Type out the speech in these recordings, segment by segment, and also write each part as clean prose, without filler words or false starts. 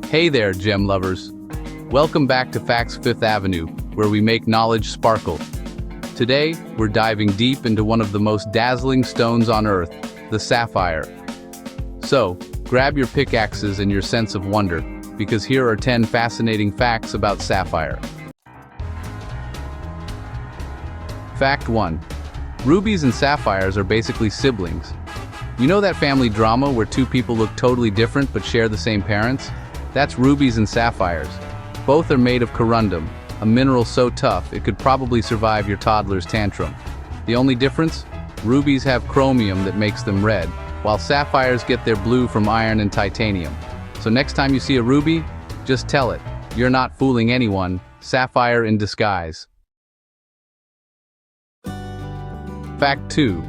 Hey there, gem lovers. Welcome back to Facts Fifth Avenue, where we make knowledge sparkle. Today, we're diving deep into one of the most dazzling stones on Earth, the sapphire. So, grab your pickaxes and your sense of wonder, because here are 10 fascinating facts about sapphire. Fact 1. Rubies and sapphires are basically siblings. You know that family drama where two people look totally different but share the same parents? That's rubies and sapphires. Both are made of corundum, a mineral so tough it could probably survive your toddler's tantrum. The only difference? Rubies have chromium that makes them red, while sapphires get their blue from iron and titanium. So next time you see a ruby, just tell it, you're not fooling anyone, sapphire in disguise. Fact 2.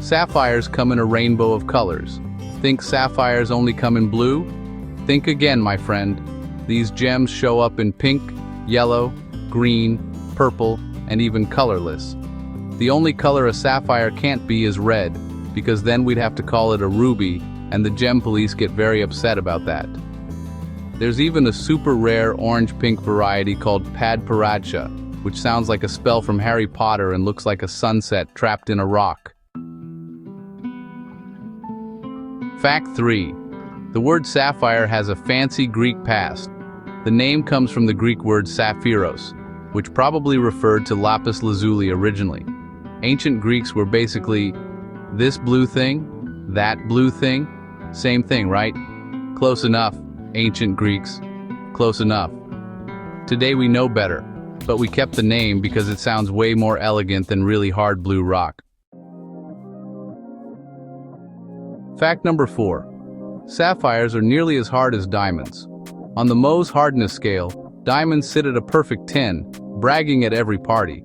Sapphires come in a rainbow of colors. Think sapphires only come in blue? Think again, my friend. These gems show up in pink, yellow, green, purple, and even colorless. The only color a sapphire can't be is red, because then we'd have to call it a ruby, and the gem police get very upset about that. There's even a super rare orange-pink variety called Padparadscha, which sounds like a spell from Harry Potter and looks like a sunset trapped in a rock. Fact 3. The word sapphire has a fancy Greek past. The name comes from the Greek word sapphairos, which probably referred to lapis lazuli originally. Ancient Greeks were basically, this blue thing, that blue thing, same thing, right? Close enough, ancient Greeks. Close enough. Today we know better, but we kept the name because it sounds way more elegant than really hard blue rock. Fact number 4. Sapphires are nearly as hard as diamonds. On the Mohs hardness scale, diamonds sit at a perfect 10, bragging at every party.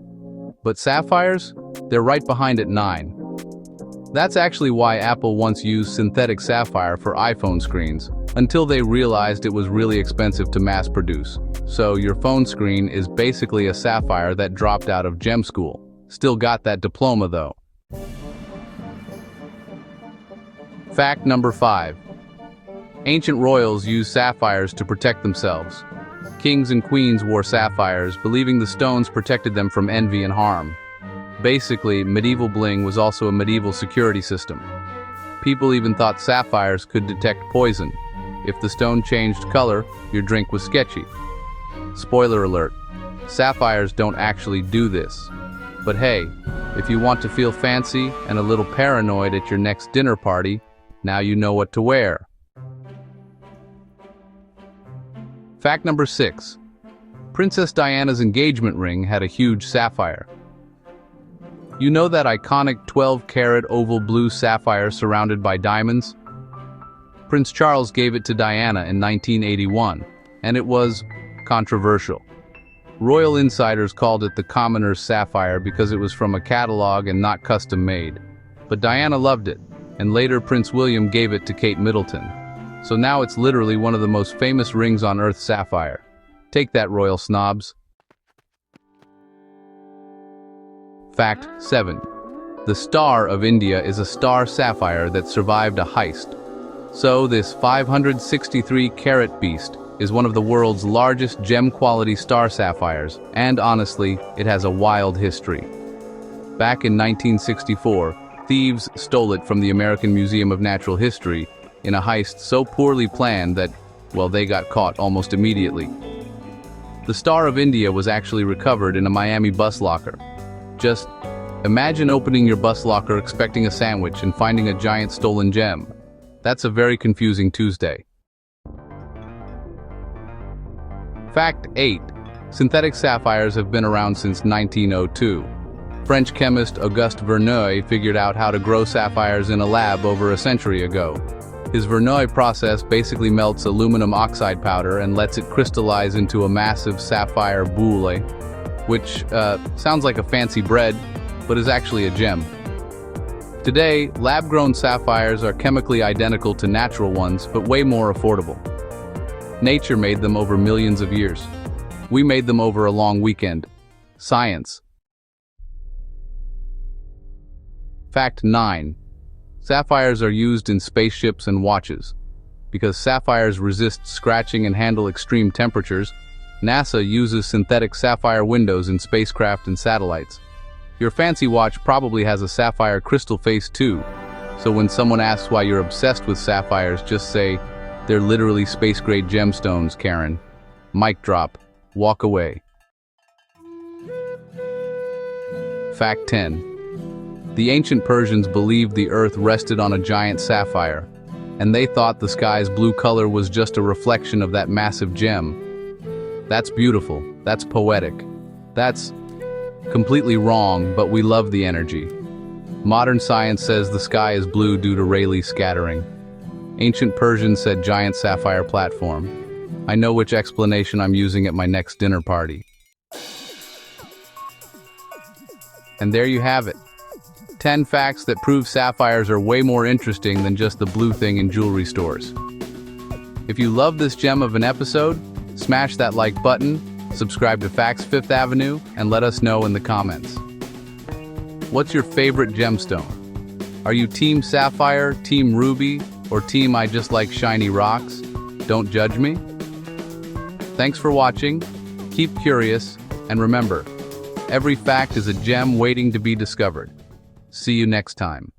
But sapphires? They're right behind at 9. That's actually why Apple once used synthetic sapphire for iPhone screens, until they realized it was really expensive to mass produce. So your phone screen is basically a sapphire that dropped out of gem school. Still got that diploma though. Fact number 5. Ancient royals used sapphires to protect themselves. Kings and queens wore sapphires, believing the stones protected them from envy and harm. Basically, medieval bling was also a medieval security system. People even thought sapphires could detect poison. If the stone changed color, your drink was sketchy. Spoiler alert, sapphires don't actually do this. But hey, if you want to feel fancy and a little paranoid at your next dinner party, now you know what to wear. Fact number 6. Princess Diana's engagement ring had a huge sapphire. You know that iconic 12-carat oval blue sapphire surrounded by diamonds? Prince Charles gave it to Diana in 1981, and it was controversial. Royal insiders called it the commoner's sapphire because it was from a catalog and not custom-made. But Diana loved it, and later Prince William gave it to Kate Middleton. So now it's literally one of the most famous rings on Earth, sapphire. Take that, royal snobs. Fact 7. The Star of India is a star sapphire that survived a heist. So this 563-carat beast is one of the world's largest gem-quality star sapphires, and honestly, it has a wild history. Back in 1964, thieves stole it from the American Museum of Natural History in a heist so poorly planned that, well, they got caught almost immediately. The Star of India was actually recovered in a Miami bus locker. Just imagine opening your bus locker expecting a sandwich and finding a giant stolen gem. That's a very confusing Tuesday. Fact 8. Synthetic sapphires have been around since 1902. French chemist Auguste Verneuil figured out how to grow sapphires in a lab over a century ago. His Verneuil process basically melts aluminum oxide powder and lets it crystallize into a massive sapphire boule, which sounds like a fancy bread, but is actually a gem. Today, lab-grown sapphires are chemically identical to natural ones, but way more affordable. Nature made them over millions of years. We made them over a long weekend. Science. Fact 9. Sapphires are used in spaceships and watches. Because sapphires resist scratching and handle extreme temperatures, NASA uses synthetic sapphire windows in spacecraft and satellites. Your fancy watch probably has a sapphire crystal face too, so when someone asks why you're obsessed with sapphires, just say, "They're literally space-grade gemstones, Karen." Mic drop. Walk away. Fact 10. The ancient Persians believed the earth rested on a giant sapphire, and they thought the sky's blue color was just a reflection of that massive gem. That's beautiful. That's poetic. That's completely wrong, but we love the energy. Modern science says the sky is blue due to Rayleigh scattering. Ancient Persians said giant sapphire platform. I know which explanation I'm using at my next dinner party. And there you have it. 10 facts that prove sapphires are way more interesting than just the blue thing in jewelry stores. If you love this gem of an episode, smash that like button, subscribe to Facts Fifth Avenue, and let us know in the comments. What's your favorite gemstone? Are you Team Sapphire, Team Ruby, or Team I just like shiny rocks? Don't judge me. Thanks for watching, keep curious, and remember, every fact is a gem waiting to be discovered. See you next time.